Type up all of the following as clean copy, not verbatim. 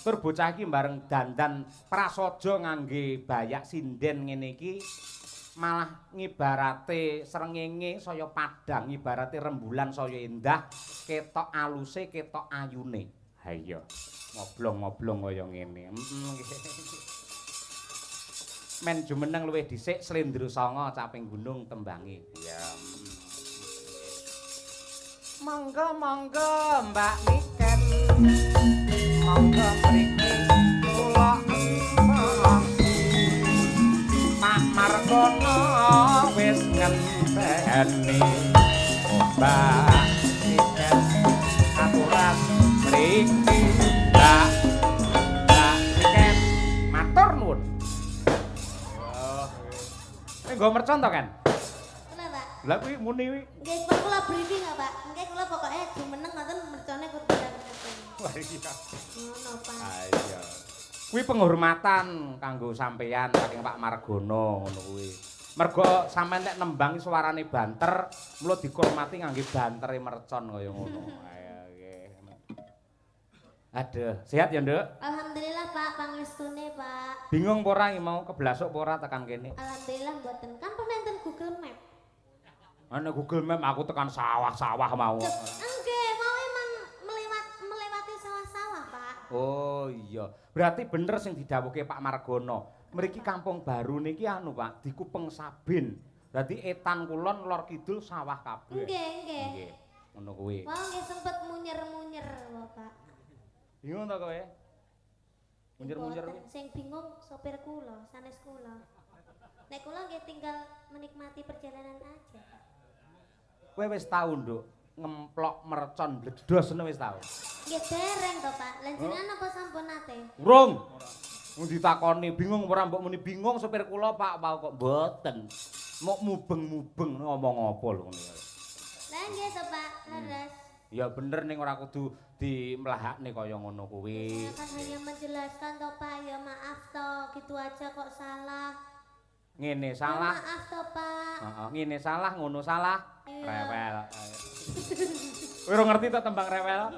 Tur bocah iki bareng dandan prasaja ngangge bayak sinden ngene iki malah ngibarate srengenge saya padhang, ngibarate rembulan saya endah, ketok aluse, ketok ayune. Ha iya. Ngoblong-ngoblong kaya ngene. Men jumeneng luwih dhisik Slendra Sanga caping gunung tembange. Ya. Monggo-monggo Mbak Niken. Monggo mriki kula Pak Margono wis ngenteni Mbak Niken aturan mriki Mbak Niken matur nuwun. Nggo mercon to kan? Kenapa? Lah kuwi muni kuwi. Nggih, Pak kula briefing ya, Pak. Nggih kula pokoke jumeneng ngoten mercone kudu ngeten. Wah iya. Ngono, Pak. Ah iya. Kuwi penghormatan kanggo sampeyan saking Pak Margono ngono kuwi. Mergo sampeyan nek nembang suarane banter, mula dihormati ngangge bantere mercon kaya ngono. Ayo nggih. Aduh, sehat ya, Nduk? Alhamdulillah, Pak, pangestune, Pak. Bingung apa ora mau keblasuk apa ora tekan kene? Alhamdulillah mboten. Kan pernah enten Google Map. Ana Google Map aku tekan sawah-sawah mau. Nggih, mau emang melewati sawah-sawah, Pak. Oh iya, berarti bener sing didhawuhke Pak Margono. Mriki Kampung Baru niki anu Pak, dikupeng Sabin. Dadi etan kulon lor kidul sawah kabeh. Nggih, nggih. Nggih, ngono kuwi. Mau nggih sempet munyer-munyer, Pak. Bingung to kowe? Munyer-munyer kuwi. Sing bingung sopir kula, sanes kula. Nek kula nggih tinggal menikmati perjalanan aja. Kowe wis tau, Nduk, ngemplok mercon bledos ngono wis tau? Nggih dereng to, Pak. Lan jenengan apa sampun nate? Urung. Mung ditakoni bingung ora mbok muni bingung sopir kula Pak, Pak kok mboten. Mok mubeng-mubeng ngomong apa lho ngono. Lah nggih to, Pak. Leres. Ya bener ning ora kudu dimlahakne kaya ngono kuwi. Saya kan hanya menjelaskan to, Pak. Ya maaf to, gitu aja kok salah. Ngene Ya, salah. maaf to, Pak. Heeh, ngene salah, ngono salah. Iya. Rewel. Kowe ora ngerti to tembang rewel?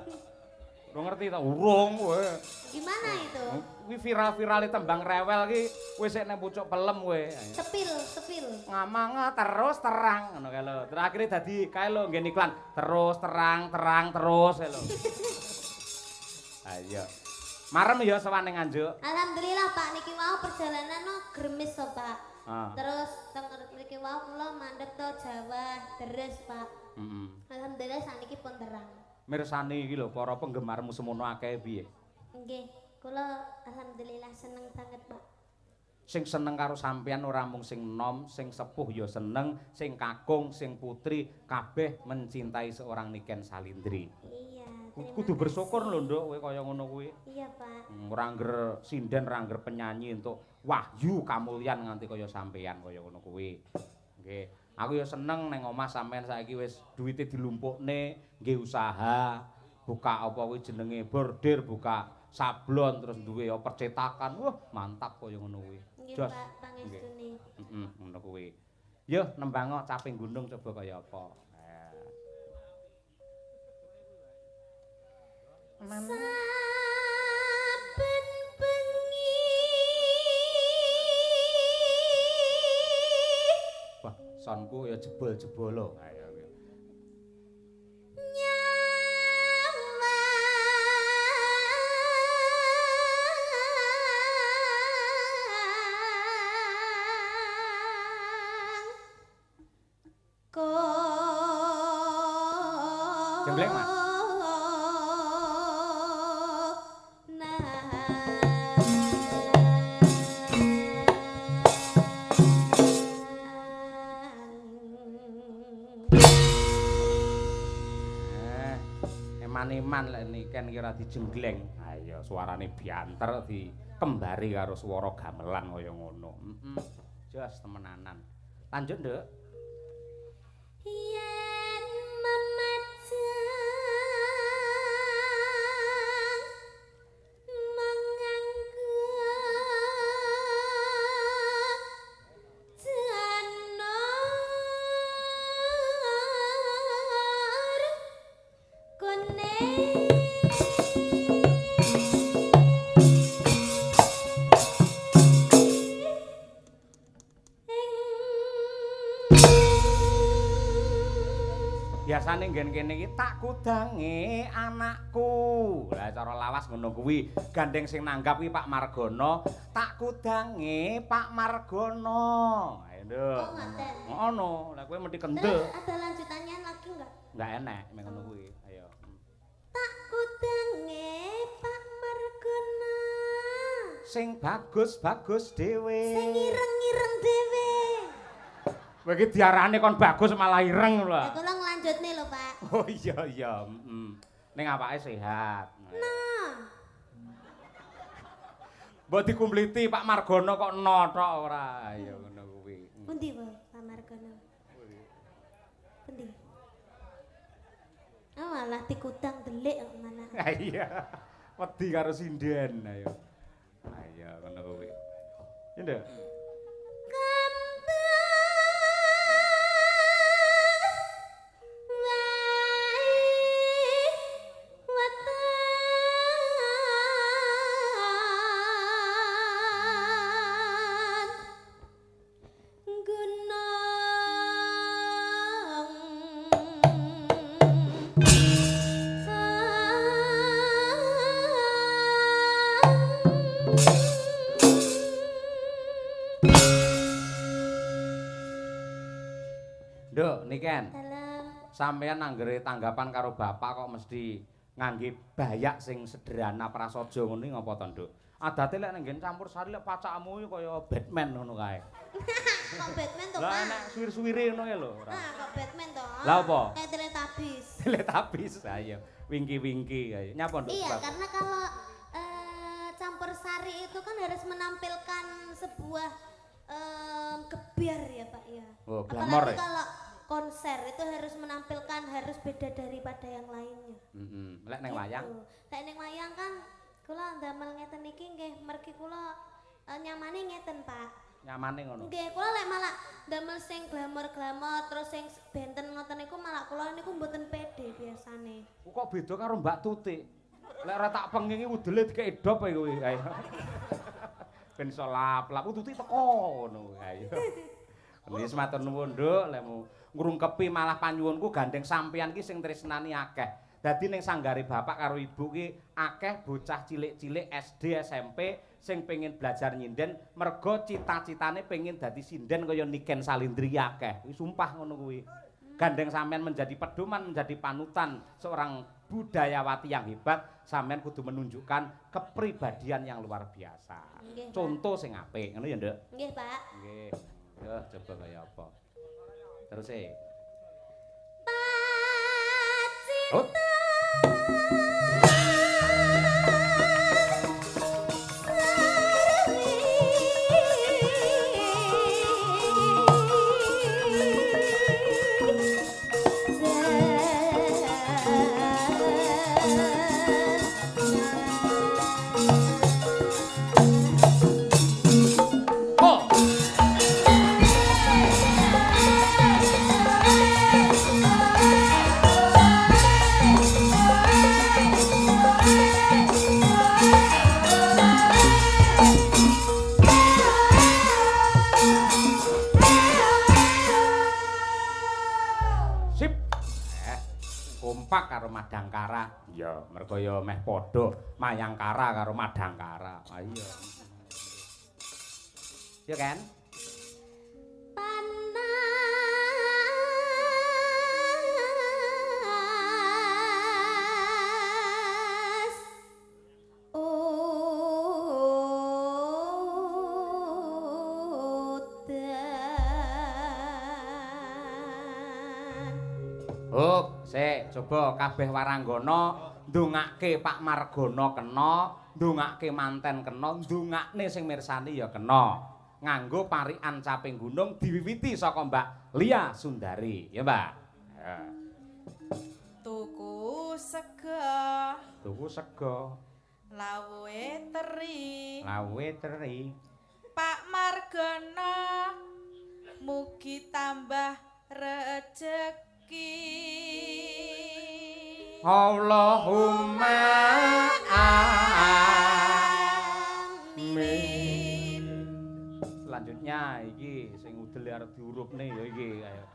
Ora ngerti to? Urung kowe. Gimana itu? Kuwi viral-virale tembang rewel ki wis nek nang pucuk pelem kowe. Sepil, sepil. Ngomong terus terang ngono kae lho. Terakhir dadi kae lho nggen iklan terus terang terus kae lho. Ayo. Marem ya sawane Nganjuk. Alhamdulillah Pak niki mau perjalanan no gremis to, Pak. Ah. Terus teng mriki wau kula mandeg to Jawa, deres, Pak. Heeh. Alhamdulillah saniki pun terang. Mirsani iki lho para penggemarmu semono akeh piye? Nggih, kula alhamdulillah seneng banget, Pak. Sing seneng karo sampeyan ora mung sing enom, sing sepuh ya seneng, sing kakung, sing putri kabeh mencintai seorang Niken Salindri. Iya, Kudu bersyukur lho, Nduk, kowe kaya ngono kuwi. Iya, Pak. Ora ngger sinden, ora ngger penyanyi entuk wahyu kamulyan nganti kaya sampeyan kaya ngono kuwi. Nggih. Aku ya seneng neng omah sampean saiki wis duwite dilumpukne, nggih usaha, buka apa kuwi jenenge bordir, buka sablon terus duwe percetakan. Wah, mantap kaya ngono kuwi. Nggih, Jos. Pak, pangestune. Heeh, ngono kuwi. Yo nembang caping gunung coba kaya apa. Saben bengi Wah, sonku ya jebol-jebolo. Ayo. Jembleng, Mas. Eman-eman lek Niken kira dijenggleng. Ayo suarane bianter dikembari karo swara gamelan kaya ngono. Heeh. Jos temenanan. Lanjut, Nduk. Yen memajang menganggo janur kuning biasane nggen kene iki tak kudange anakku. Lah cara lawas ngono kuwi. Gandeng sing nanggap kuwi Pak Margono, tak kudange Pak Margono. Ayo nduk. Oh, ngoten. Ngono. Lah kowe mesti kendel. Terus ada lanjutannya lagi enggak? Enggak enek mek ngono kuwi. Ayo. Tak kudange Pak Margono. Sing bagus-bagus dhewe. Sing ireng-ireng dhewe. Kowe iki diarani kon bagus malah ireng lho. Ya kula nglanjutne lho, Pak. Oh iya iya, Ning awake sehat. Nah. Mbok dikumpliti Pak Margono kok no tok ora. Ya ngono kuwi. Pundi wae Pak Margono? Pundi? Oh, malah dikutang delik kok malah. Ha iya. Wedi karo sinden ayo. Ayo ngono kuwi. Ya nduk. Nduk, niken. Dalam Sampeyan anggere tanggapan karo bapak kok mesti ngangge bayak sing sederhana prasaja ngono iki ngapa to, Nduk? Adate lek nang campur sari lek pacakmu kaya Batman ngono kae. kok Batman to, Lah Pak? enek suwir-suwire ngono ya lho. Ah, kok Batman to? Lah apa? Kayak Teletubbies. Teletubbies ayo. Wingki-wingki ayo. Nyapa, Nduk? Iya, karena kalau campur sari itu kan harus menampilkan sebuah gebiar ya, Pak ya. Oh, glamor Apalagi ya? kalau konser itu harus menampilkan harus beda daripada yang lainnya. Lek neng wayang. Gitu. Lek ning wayang kan kula ndamel ngeten iki nggih mergi kula nyamane ngeten, Pak. Nyamane ngono. Nggih, kula lek malah ndamel sing glamor-glamor terus sing benten ngoten niku malah kula niku mboten pede biasane. Kok beda karo Mbak Tutik? Lek ora tak pengingi udele dikek edop ae kowe. Ayo. Ben iso lap-lap Tutik teko ngono. Ayo. Wis matur nuwun, Nduk, lekmu ngrungkepi malah panyuwunku gandeng sampeyan ki sing tresnani akeh. Dadi ning sanggare bapak karo ibu ki akeh bocah cilik-cilik SD, SMP sing pengin belajar nyinden merga cita-citane pengin dadi sinden kaya Niken Salindri akeh. Sumpah ngono kuwi. Gandeng sampean menjadi pedoman, menjadi panutan seorang budayawati yang hebat, sampean kudu menunjukkan kepribadian yang luar biasa. Nggih, Pak. Contoh sing apik, ngono ya, Nduk? Nggih, Pak. Nggih. Yo coba kaya apa. Terus e. Oh. Sip. Kompak karo Madangkara. Iya, mergo ya meh padha Mayangkara karo Madangkara. Ah iya. Ya kan? Panas udan. Oh, sik, coba kabeh waranggana ndongake Pak Margono kena, ndongake manten kena, ndongakne sing mirsani ya kena. Nganggo parikan caping gunung diwiwiti saka Mbak Lia Sundari, ya, Mbak. Ya. Tuku sega, Tuku sega, lawuhe teri, lawe teri. Pak Margono mugi tambah rejeki. Allahumma amin. Selanjutnya iki sing udel arep diurupne ya iki ayo.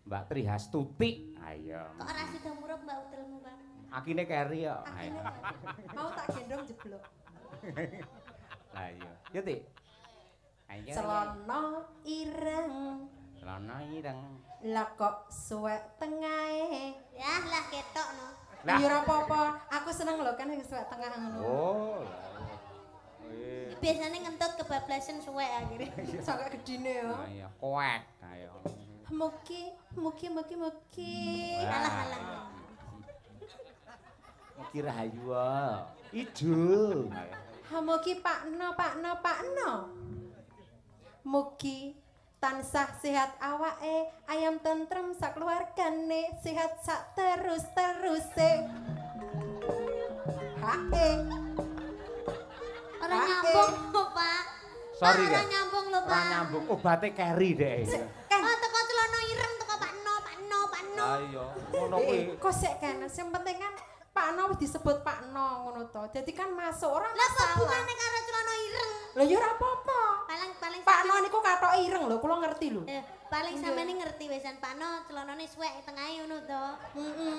Mbak Trihastuti. Ayo. Kok ora sida murup Mbak utelmu, Pak? Akine keri ya. Ayo. Mau tak gendong jeblok. Lah iya. Yo, Tik. Ayo. Celana ireng. Celana ireng. Lah kok suwek tengahe. Ya lah ketok no. Lah. Ya ora apa-apa, aku seneng lho kan wis suwek tengah ngono. Oh. Biasanya ngentut kebablasan suwek akhirnya. Sak gedine yo. Ayo, koek. Ayo. Mugi. Alah alah. Mugi rahayu. Ijo. Mugi Pakno. Mugi tansah sehat awake, ayam tentrem sakeluargane, sehat sak terus-teruse. Hae. Ora nyambung lho, Pak. Sorry, Ora Kak. nyambung lho, Pak. Ora nyambung obate keri deh. Kan Oh, teko celana ireng teko Pak No. Ayo, ngono kuwi. kok sik kan, sing penting kan Pakno wis disebut Pakno ngono to. Dadi kan masuk ora Lah kok masalah. bukane karo celana ireng? Lho ya ora apa-apa. Paling Pakno niku katok ireng lho, kula ngerti lho. paling sampeyan ngerti wisan Pak No, celanane suwek tengahe ngono to. Heeh.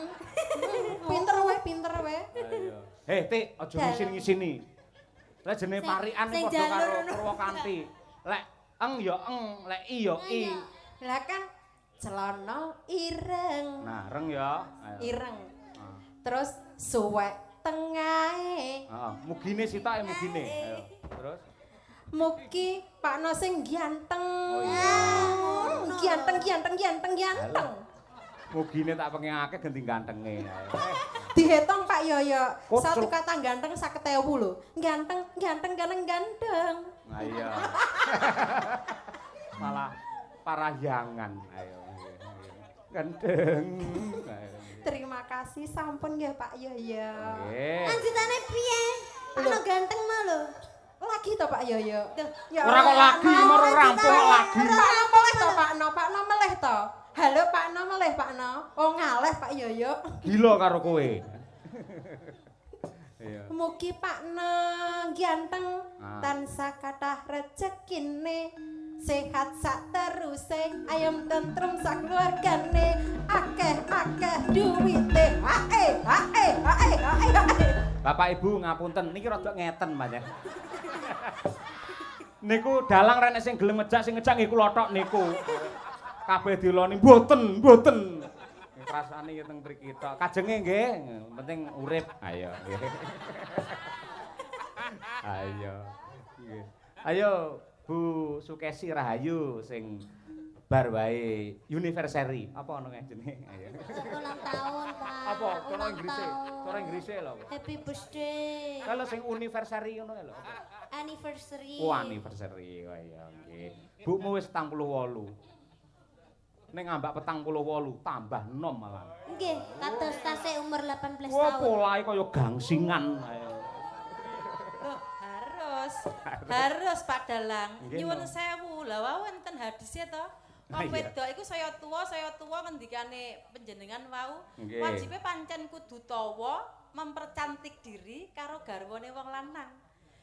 Pinter wae. Ayo. Heh, Tik, aja ngisin-ngisini. Lah jenenge parikan sing iki padha jalur karo ngono. Purwakanti. Lek eng ya eng, lek i ya i. Lah kan celana ireng. Nah, reng ya. Ayo. Ireng. Ah. Terus suwek tengahe. Heeh, mugine sitake mugine. Ayo. Terus Mugi Pakno sing ganteng. Oh iya. Ganteng. mugine tak pengen akeh ganti gantenge. Ayo. Dihitung Pak Yoyo. Kok Satu kata ganteng 50.000 lho. Ganteng. Nah iya. Malah parahyangan. Ayo. Ganteng. Ayo. Terima kasih sampun nggih Pak Yoyo. Nggih. Lanjutane piye? Ono ganteng mah lho. Lagi to Pak Yoyo. Ya Ora kok lagi, moro rampung kok lagi. Pakno meleh to Pakno meleh to. Halo Pakno meleh Pakno. Oh ngaleh Pak Yoyo. Gila karo kowe. Iya. Mugi Pakno ganteng Ah. tansah kathah rejekine. Sehat sak teruse, ayam tentrem sak keluargane, akeh duwite. Hae. Bapak Ibu ngapunten niki rada ngeten banyak. Niku dalang rene sing gelem ngejak sing ngejak nggih kula tok niku. Kabeh diloni mboten. Rasane ya teng mriki tok. Kajenge nggih, penting urip. Ayo nggih. Ayo. Nggih. Ayo Bu Sukesi Rahayu sing bar wae anniversary. Apa ono jenenge? Ayo. Ulang tahun, Pak. Apa? Cara Ulang Inggrise. tahun. Cara Inggrise lho. Happy birthday. Kalau sing anniversary ngono lho. Anniversary. Oh, anniversary. Oh iya nggih. Bukmu wis 48. Ning ambak 48 tambah enom malah. Nggih, kados tasih umur 18 Wah, tahun. polahe kaya gangsingan. Ayo. Loh, harus Pak Dalang. Nggih, Nyuwun no. sewu. Lah wau wonten hadise to. Ah, Wong iya. wedok iku saya tuwa ngendikane panjenengan wau. Nggih. Wajibe pancen kudu tawa mempercantik diri karo garwane wong lanang.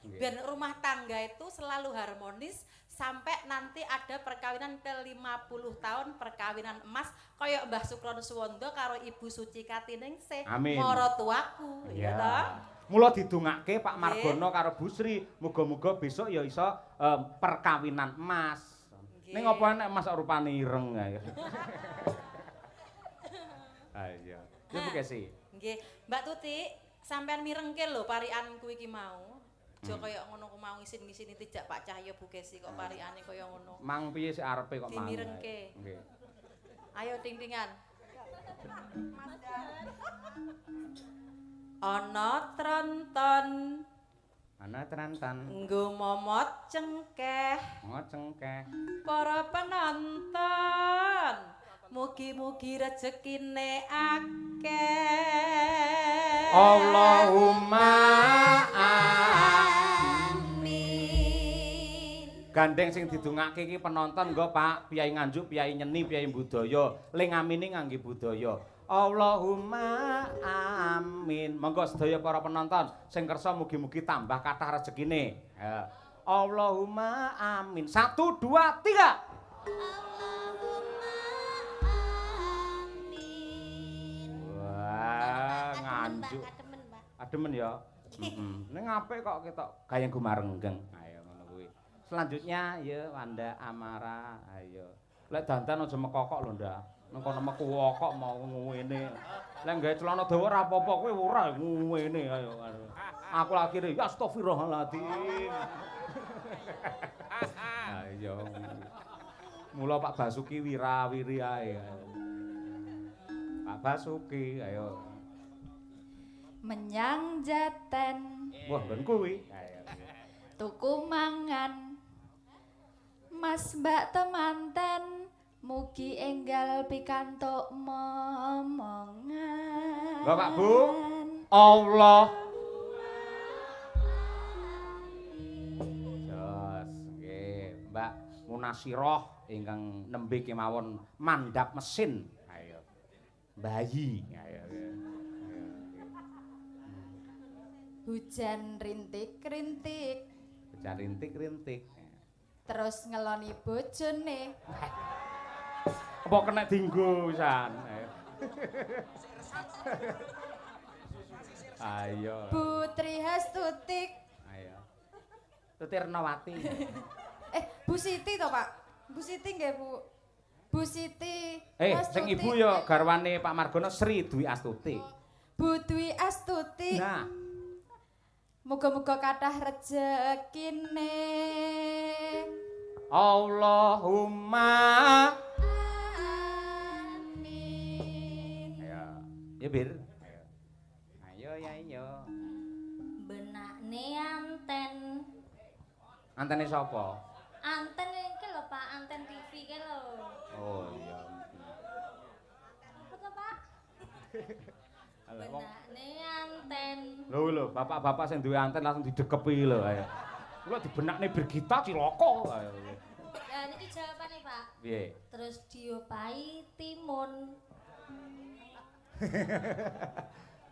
Nggih. Biar rumah tangga itu selalu harmonis sampai nanti ada perkawinan ke-50 tahun perkawinan emas kaya Mbah Sukron Suwondo karo Ibu Suci Katiningsih. Amin. Maratuwaku, ya toh? Mula didongake Pak Margono karo Bu Sri, muga-muga besok ya iso perkawinan emas. Nggih. Ning apa nek emas rupane ireng ayo. Ayo. Ya Bu Kesi. Nggih, Mbak Tuti, sampean mirengke lho parikanku iki mau. Aja kaya ngono ku mau ngisin-ngisini tijak Pak Cahyo Bu Kesi kok parikane kaya ngono. Mang piye sik arepe kok mang. Dimirengke. Nggih. Ayo ting-tingan. Ana tronton Ana trantan, nggo momot cengkeh ngocengkeh. para penonton. Mugi-mugi rezekine akeh. Allahumma Amin. Gandeng sing didongake iki penonton nggo Pak, Piyai Nganjuk, Piyai Nyeni, Piyai Budaya. Ling amine ngangge budaya. Allahumma amin. Monggo sedaya para penonton sing kersa mugi-mugi tambah kathah rezekine. Ya. Allahumma amin. 1 2 3. Allahumma nganjuk. kademen, Mbak. Ademen ya. Heeh. Ning apik kok ketok gayeng gumarenggeng. Ayo ngono kuwi. Selanjutnya ya Wanda Amara. Ayo. Lek dandan aja mekokok lho, Ndak. Nang kono meku kok mau ngene. Lek gawe celana dawa ora apa-apa kowe ora ngene ayo. Aku lagi re astagfirullahaladzim. Ayo. Mula Pak Basuki wirawiri ae. Pak Basuki ayo. Menyang Jaten Wah, ben kuwi. Ayo. tuku mangan Mas Mbak temanten mugi enggal pikantuk momongan. Lho Pak Bu. Allah. Jos, nggih, Mbak Munasirah ingkang nembe kemawon mandhap mesin. Ayo. Bayi. Ayo. Hujan rintik-rintik Hujan rintik-rintik. terus ngeloni bojone. Apa kena dinggo pisan? Ayo. Putri Hastutik. Ayo. Tuti Renawati. Bu Siti to, Pak? Bu Siti nggih, Bu. Bu Siti. Sing ibu ya garwane Pak Margono Sri Dwi Astuti. Bu Dwi Astuti. Nah, Muga-muga kathah rejekine. Allahumma Amin. ayo. Ya Bir. Ayo. Ayo ya ayo. Benakne anten. Antene sapa? Anten iki lho, Pak, anten TV iki lho. Oh iya. Apa to, Pak? Ala wong. Benakne anten. Lho, bapak-bapak sing duwe anten langsung didekepi lho ayo. Kula dibenakne Birgita Cilaka ayo. Lah niki jawabane, Pak. Piye? Terus diopahi timun.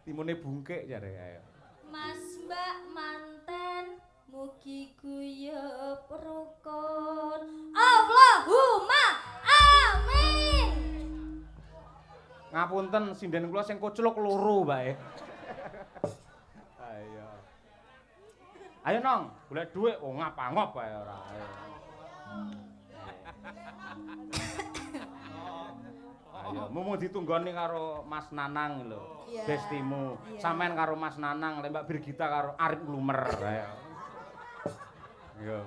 Timune bungkek jare ayo. Mas Mbak manten mugi guyub rukun. Allahumma amin. Ngapunten sinden kula sing kucluk loro bae. Ayo. Ayo nong, golek dhuwit oh ngap-ngap bae ora. Ayo. Ayo, mumu ditunggoni karo Mas Nanang lho. Iya. Bestimu. Iya. Sampean karo Mas Nanang, lek Mbak Birgita karo Arif Lumer. Ayo. Yo.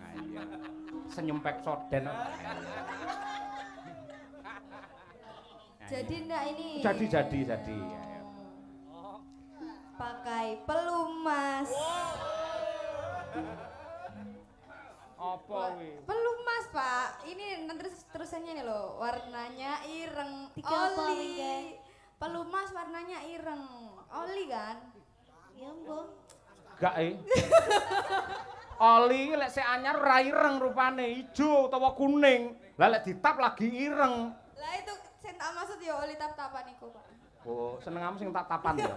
Ayo. Senyum pek soden. Jadi ndak ini. Jadi. Ayo. Pakai pelumas. Apa kuwi? Pelumas, Pak. Ini terusannya nih loh. Warnanya ireng. Tiga apa, Oli. Wingge? Pelumas warnanya ireng. Oli kan? Ya, Mbok. Gak Oli lek sik anyar ora ireng rupane, ijo utawa kuning. Lah lek ditap lagi ireng. Lah itu sing tak maksud ya oli tap-tapan iku, Pak. Oh, senengamu sing tak tapan ya.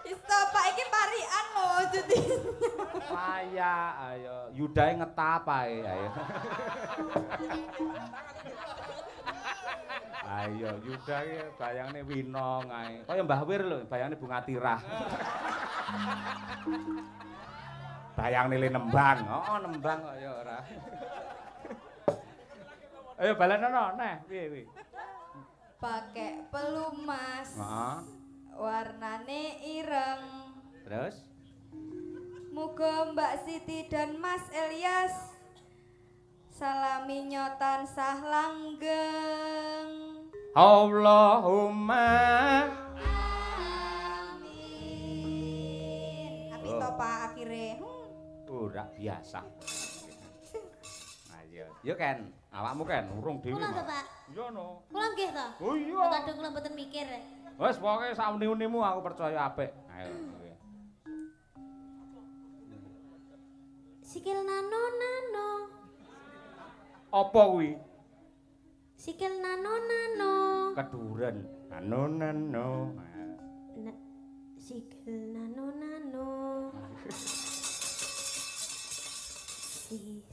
Isto, Pak, iki parian loh jadi. Saya ayo yudahe ngetap ae ayo. Ayo Yuda ki bayangne Winong ae. Kaya Mbah Wir lho, bayangne Bunga Tirah. Bayangne Le Nembang. Oh, nembang kok ya ora. Ayo balenono neh piye. Pakai pelumas. Heeh. Warnane ireng. Terus Muga Mbak Siti dan Mas Elias salami nyotan sah langgeng. Allahumma Amin. Tapi Oh. to Pak akhire. ora biasa. Ayo. Yo Ken, awakmu Ken urung dhewe. Kula to, Mak. Pak. Iya no. Kula nggih to. Oh iya. Kadang kula mboten mikir. Wes pokoke sak uni-unimu aku percaya apik. Ayo. Sikil nano nano. Apa kuwi? Sikil nano nano. Keduren. Nano. Sikil nano nano.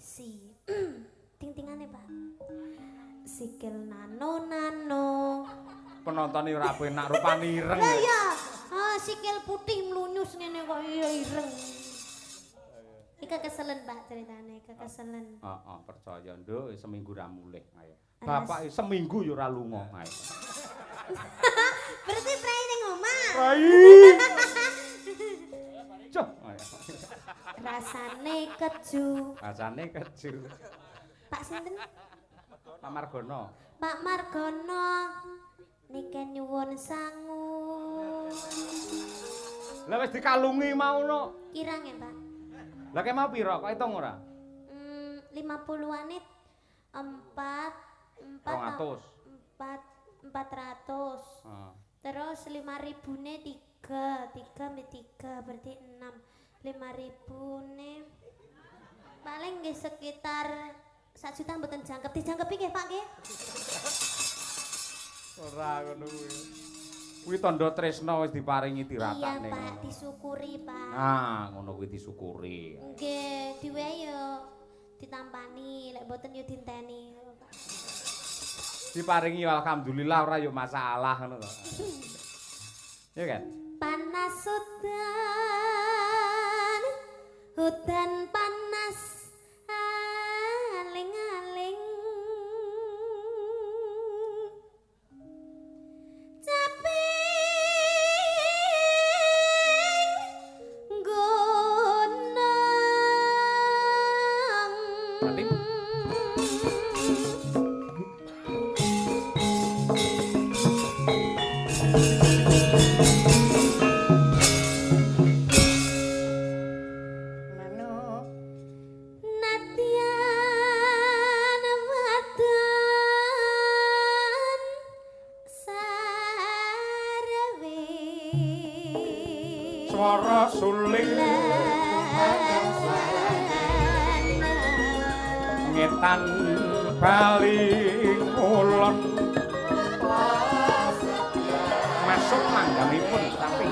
Si. Ting-tingane, Pak. Sikil nano nano. Penonton ora penak rupane ireng. Lah ya, sikil putih mlunyus ngene kok iya ireng. Ika keselen Pak ceritane, Ika keselen. Heeh, percaya nduk seminggu ra mulih ayo. Bapak seminggu ya ora lunga ayo. Berarti prai ning omah. Rai. Cuk. Rasane keju. Rasane keju. Pak sinten? Pak Margono. Pak Margono. Niki nyuwun sangu. Lah wis dikalungi mau no. Kirang ya, Pak? Lah kek mau pira? Kok hitung ora? 50-an 400. Terus 5.000-ne 3 berarti 6. 5.000-ne paling nggih sekitar 1 juta mboten jangkep. Dijangkepi nggih, Pak nggih? Ora ngono kuwi. Kuwi tandha tresna wis diparingi tiratakne. Iya, Pak, disyukuri, Pak. Ah, ngono kuwi disyukuri. Nggih, diwehe yo ditampani, lek mboten yo dinteni. Diparingi alhamdulillah ora yo masalah ngono to. Ya kan? Panas hutan panas aling-aling caping gunung. Berarti Nadyan wadon sarwe swara suling ngetan bali kulon masuk manggamipun tapi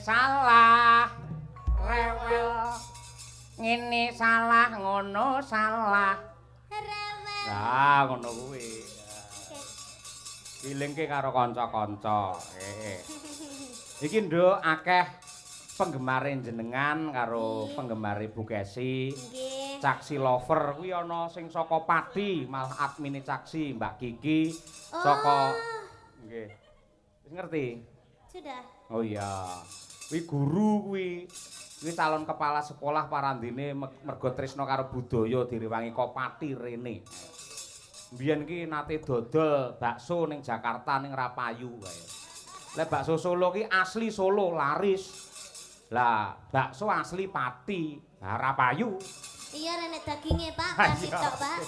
salah rewel ngene salah ngono salah Rewel. nah ngono kuwi dilingke karo kanca-kanca iki nduk akeh penggemare jenengan karo penggemare Bu Kesi Nggih. Caksi Lover kuwi ana sing saka Pati malah admine Caksi Mbak Kiki saka nggih wis ngerti Sudah. oh iya kuwi guru kuwi calon kepala sekolah parandene mergo tresna karo budaya direwangi Kopati rene mbiyen ki nate dodol bakso ning Jakarta ning Rapayu kae lek bakso Solo ki asli Solo laris lah bakso asli Pati nah Rapayu Iya renek dagingnya Pak, Ah, kan iya. itu Pak.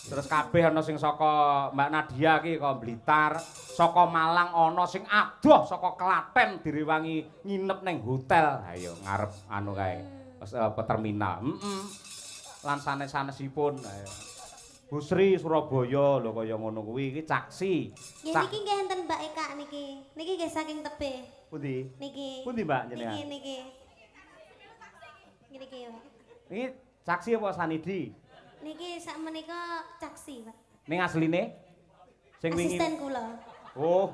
terus kabeh ana sing saka Mbak Nadia ki kok Blitar saka Malang ana sing adoh saka Klaten direwangi nginep ning hotel ayo ngarep anu kae terminal lan sanes-sanesipun ayo Bu Sri Surabaya lho kaya ngono kuwi iki Caksi Nggih niki nggih enten Mbak Eka niki. Niki nggih saking tebe. pundi Niki. pundi Mbak jenengan Niki. Niki Pak. iki Caksi apa Sanidi Niki sak menika Caksi Pak. ning asline sing wingi Asisten kula. oh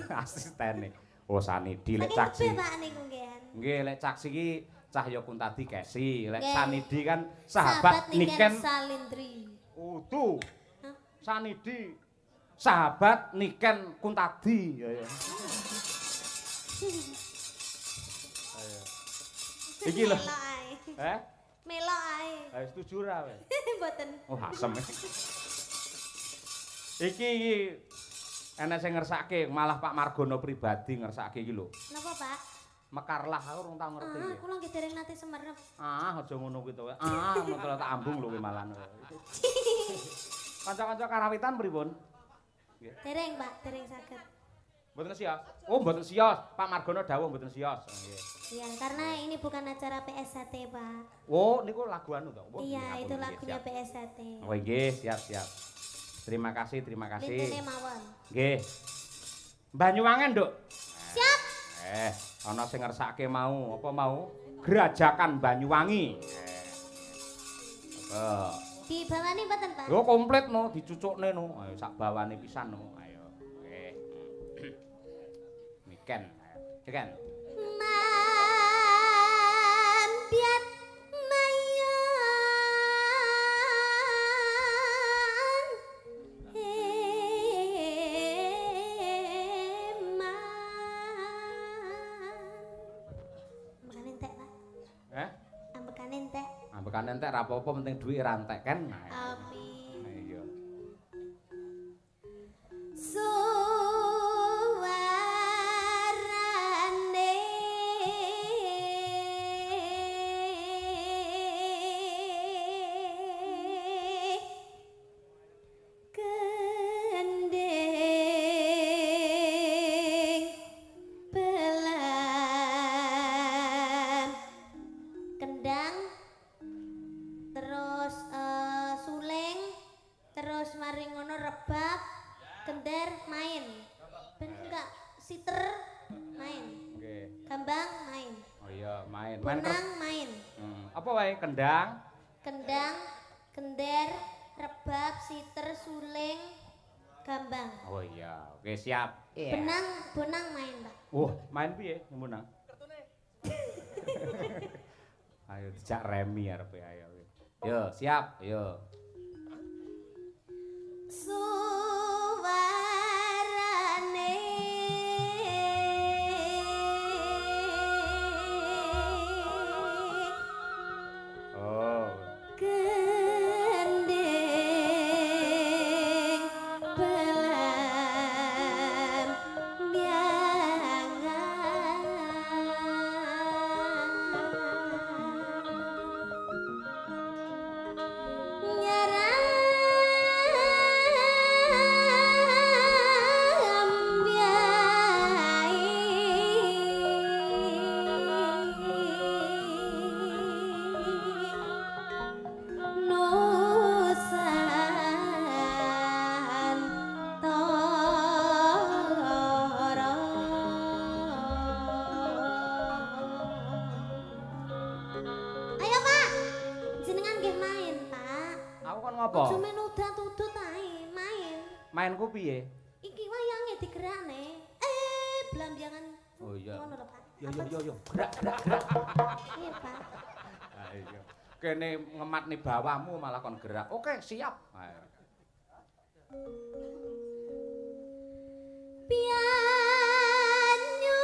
asistene oh Sanidi lek Saking Caksi tebe Pak niku nggih. nggih lek Caksi ki Cahya Kuntadi Kesi lek Nggih. Sanidi kan sahabat Niken Salindri. Utuh Hah? Sanidi sahabat Niken Kuntadi ya ya iki lho Melok ae. Melok ae. ayo setuju ra weh Mboten. oh asem iki ana sing ngersake malah Pak Margono pribadi ngersake iki lho Napa Pak? mekarlah aku urung tau ngerti Ah, iki kula nggih dereng nate semerep. aja ngono kuwi to ngono tak ambung lho kuwi malah kanca-kanca karawitan pripun Dereng Pak, dereng saged. mboten sios oh mboten sios Pak Margono dawuh mboten sios nggih Iya, karena ini bukan acara PSHT, Pak. oh niku lagu anu to Iya, itu lagunya PSHT. oh nggih siap terima kasih Lintune mawon. nggih Banyuwangen Nduk Siap. ana sing ngersake mau apa mau Gerajakan Banyuwangi Dibawani mboten, Pak? yo komplit no dicucukne no ayo sak bawane pisan no ayo nggih Niken ayo Niken Mambiat mayan Ambekan entek, Pak. Ambekan entek. ambekan entek ra apa-apa penting duit ra entek kan Amin. iya Suarane gending pelan kendang terus suleng terus mari ngono rebab gender main ben enggak siter main nggih gambang main oh iya main benang main apa wae kendang kendang gender rebab siter suleng gambang oh iya oke siap benang bonang main Pak main piye menang ayo dijak remi arepe ayo yo siap yo suarane oh gending pelan biangan nggih main, Pak. Aku kon ngopo? Aja men udan-udut ae, main. Mainku piye? Iki wayange digerakne. Blambiangan. Oh iya. Ngono lho, Pak. Yo. Gerak. Iya, Pak. Ayo. Kene ngematne bawamu malah kon gerak. Oke, siap. Ayo. Pianyu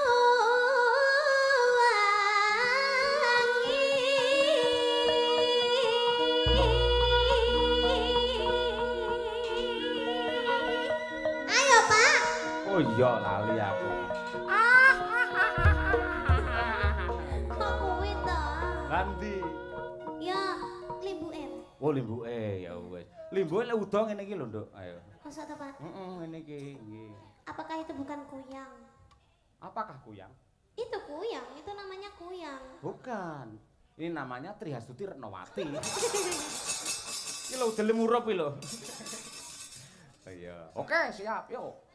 wangi. Ayo, Pak. Oh iya, lali aku. Kok kuwi to? Nanti. Ya, limbuke. Oh, limbuke ya wis. Limbuke lek udo ngene iki lho, Nduk. Ayo. Masa to, Pak? Heeh, ngene iki nggih. Apakah itu bukan kuyang? Apakah kuyang? Itu kuyang, itu namanya kuyang. Bukan. Ini namanya Trihastuti Retnowati. Iki lho udele murup iki lho. Iya. Oke, siap. Yuk.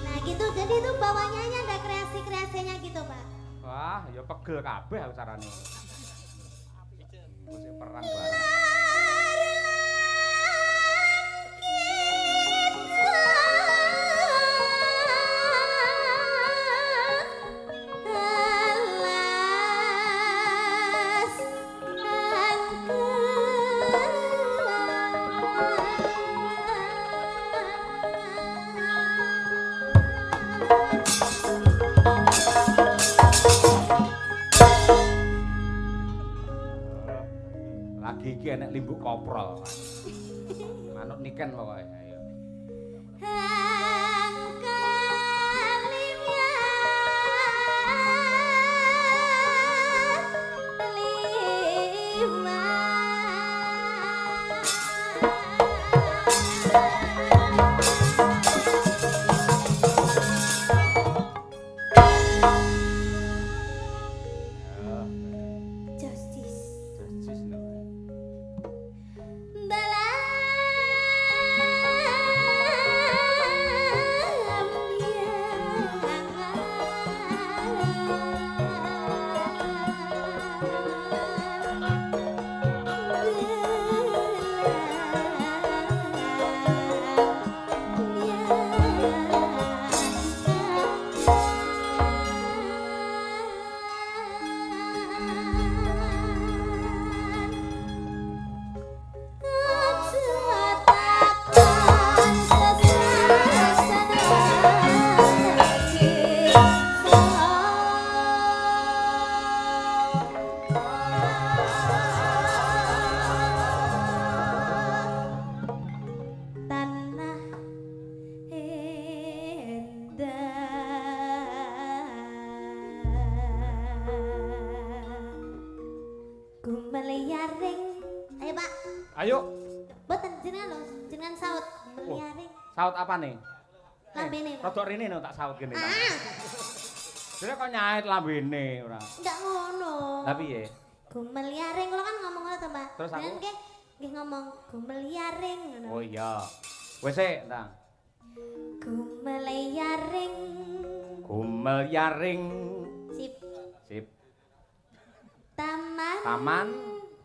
Nah gitu, jadi itu bawahnya ada kreasi-kreasinya gitu, Pak. Wah, ya pegel kabeh aku carane. Masih perang bareng. Lagi iki enek limbuk koprol. Manuk niken pokoke. Ayo. Justice. Justice no. Tanah endah gumeliaring. Ayo, Pak. Ayo. Boten jenengan lho, jenengan saut gumeliaring. Saut apa nih? Lambene, Pak. Rodok rene no tak saut kene. Ah, Dene kok nyait lambene ora. enggak ngono. Lah piye? Gumeliaring kula kan ngomong ngono to, Pak. Terus aku? Jenengan nggih ngomong gumeliaring ngono. Oh iya. Wis sik, Ndang. Gumeliaring. Gumel yaring. Sip. Sip. Taman. Taman.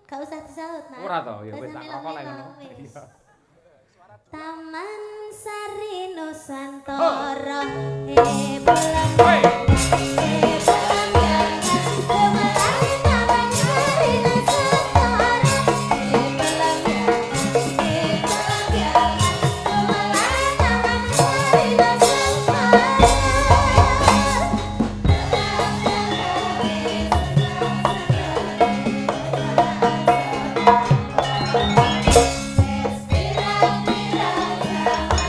Gak usah disaut, Mas. Ora to, ya Gak wis usah tak rokok lek ngono. melo-melo, wis. Iya. Taman Sari Oh. Nusantara. Belum. Hei. Belum jangan kembali Taman Sari Nusantara. Belum jangan. Belum jangan kembali Taman Sari Nusantara. Pirang-pirang zaman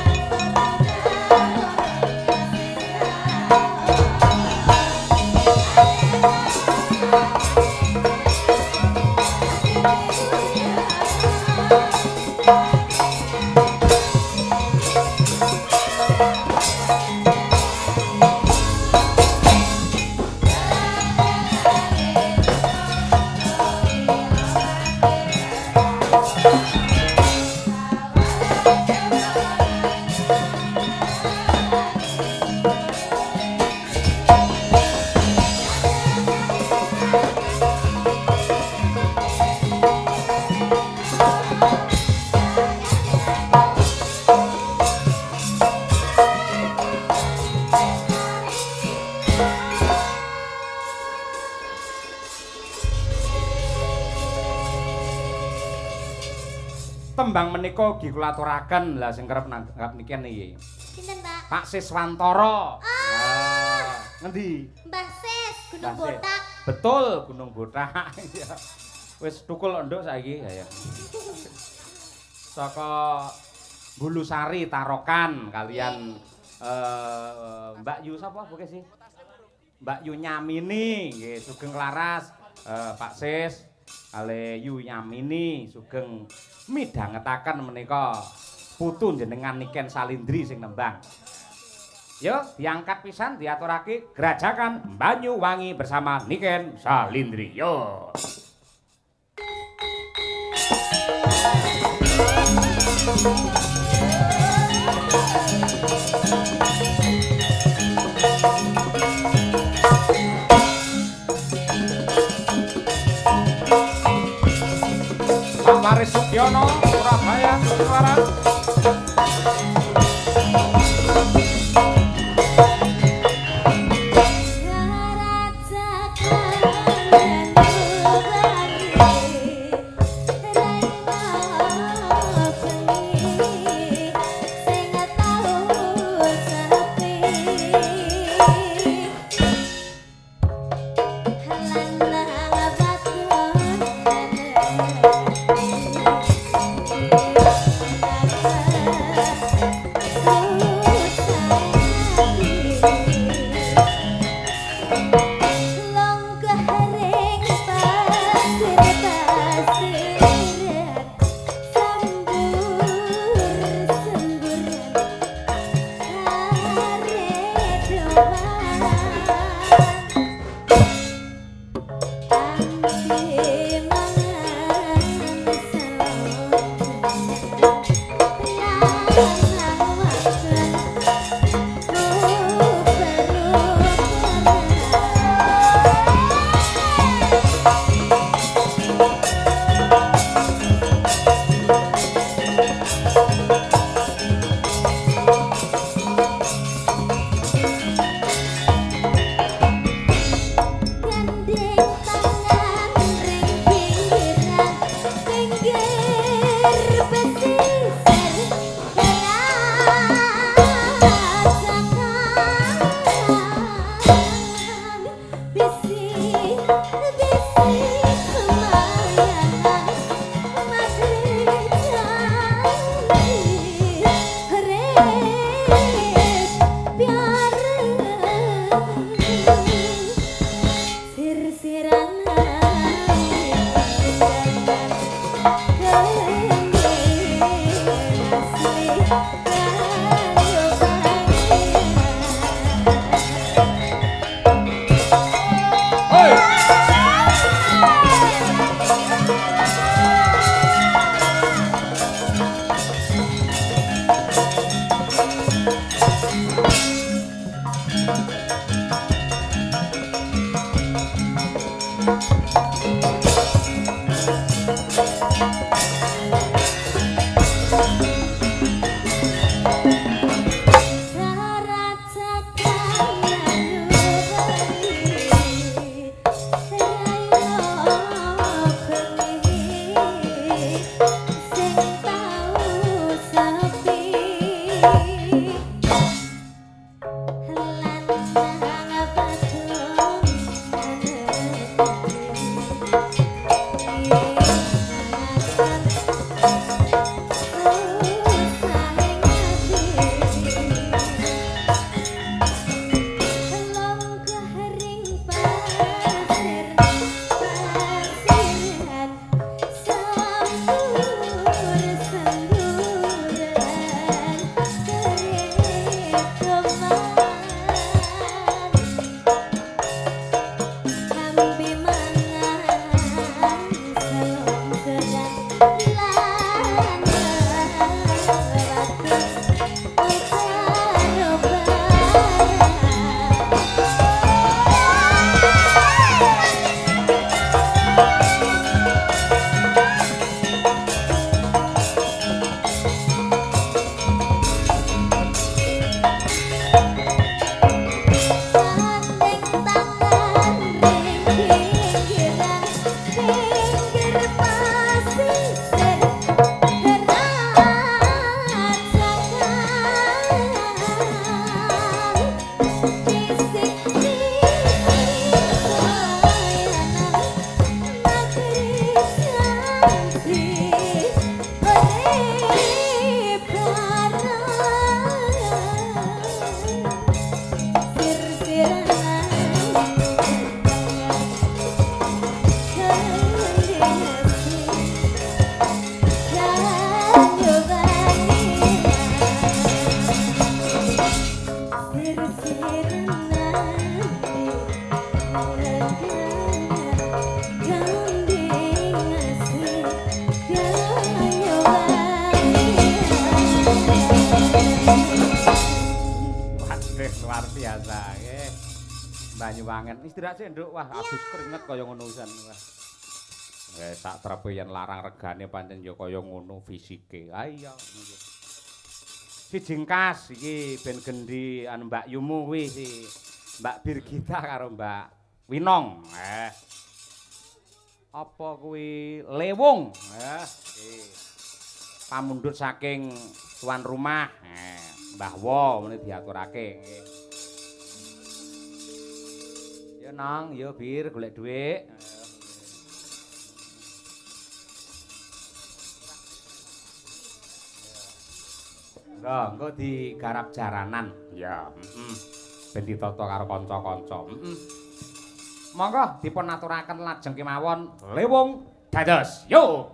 tembang menika ugi kula aturaken lah sing kerep nanggap niki niki. Sinten, Pak? Pak Siswantoro. Ngendi? Mbah Sis, Gunung Mbah Sis. Botak. Betul, Gunung Botak. Wis tukul nduk saiki ya. Saka Bulusari Tarokan kalian Mbak Yu sapa buke sih? Mbak Yu Nyamini nggih sugeng laras Pak Sis kali Yu Nyamini sugeng midhangetaken menika putu jenengan Niken Salindri sing nembang. Yo diangkat pisan diaturake Grajakan Banyuwangi bersama Niken Salindri. Yo. Pak Waris Sugiono, Surabaya, Suara. luar biasa nggih. Banyuwangen istirahat sih Nduk. Wah, adus keringet kaya ngono pisan. Wah. Sak trepe yen larang regane pancen ya kaya ngono fisike. Ha iya. Si Jingkas iki ben gendi anu Mbak Yumu kuwi si Mbak Birgita karo Mbak Winong. Apa kuwi Lewung? Pamundhut saking tuan rumah. Mbah Wo mene diaturake nggih. Ya Nang, ya Bir golek dhuwit. Lah, engko digarap jaranan. Ya, ben ditata karo kanca-kanca. Monggo dipun aturaken lajeng kemawon Lewung dados. Yo.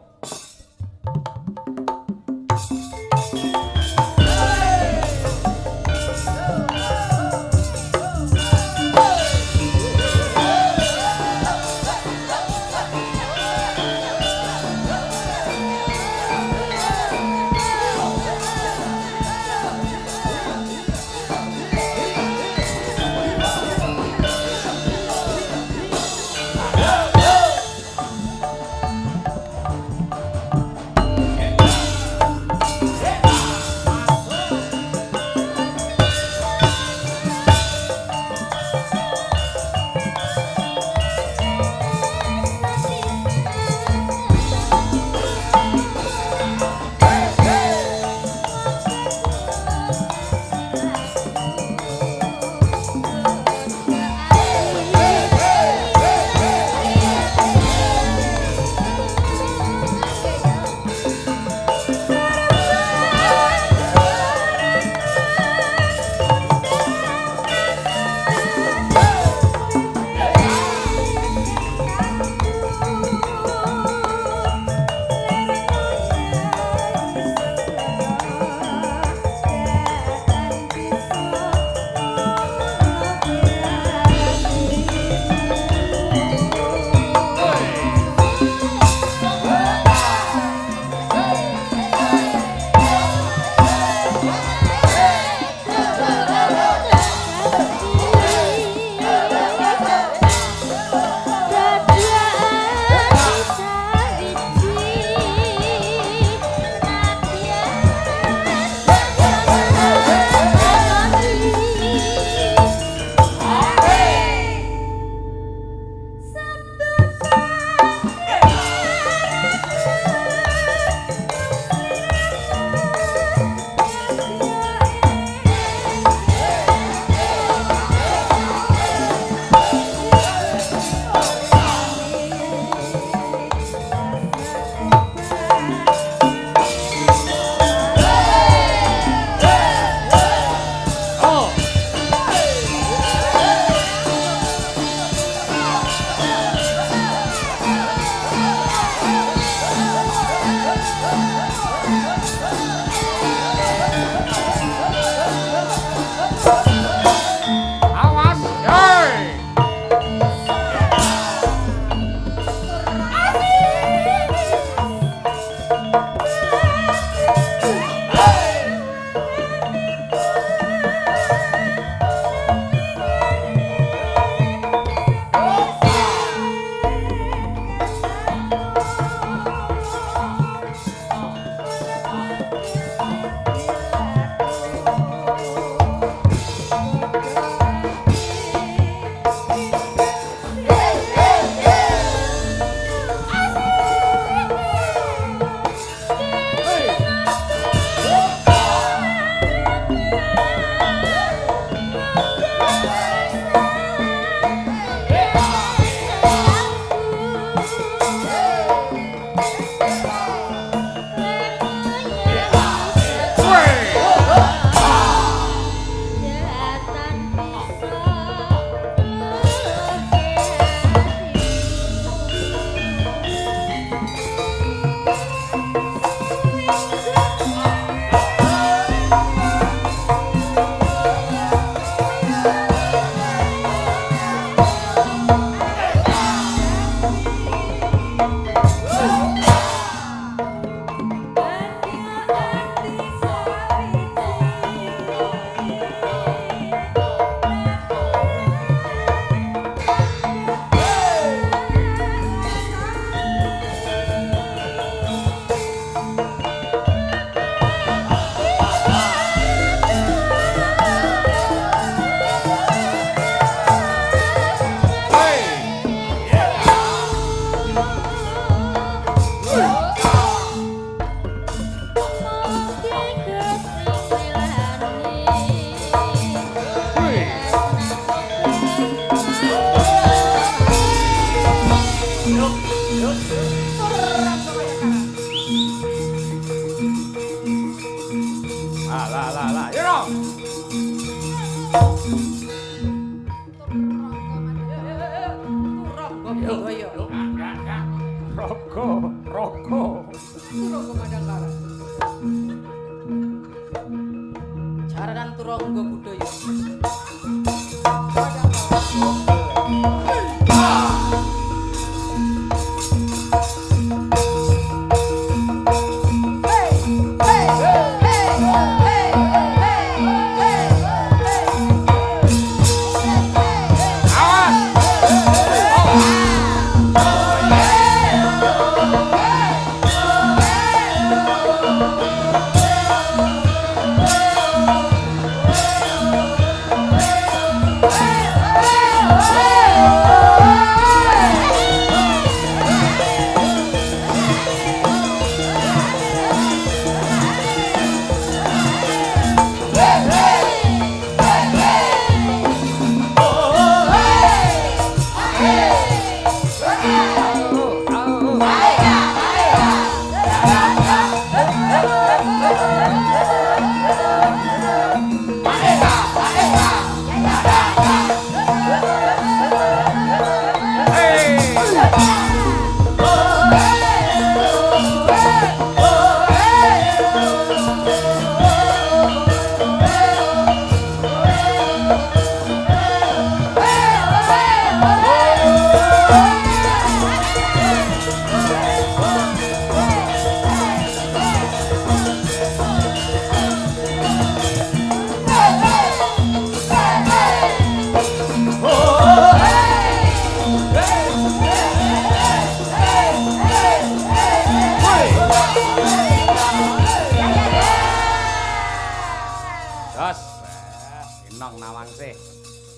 Turangga Budaya.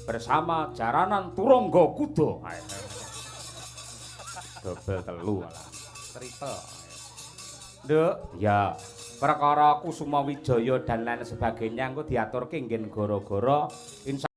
Bersama jaranan Turangga Kuda. Dobel telu lah. Triple. Nduk, ya perkara Kusuma Wijaya dan lain sebagainya engko diaturke nggen gara-gara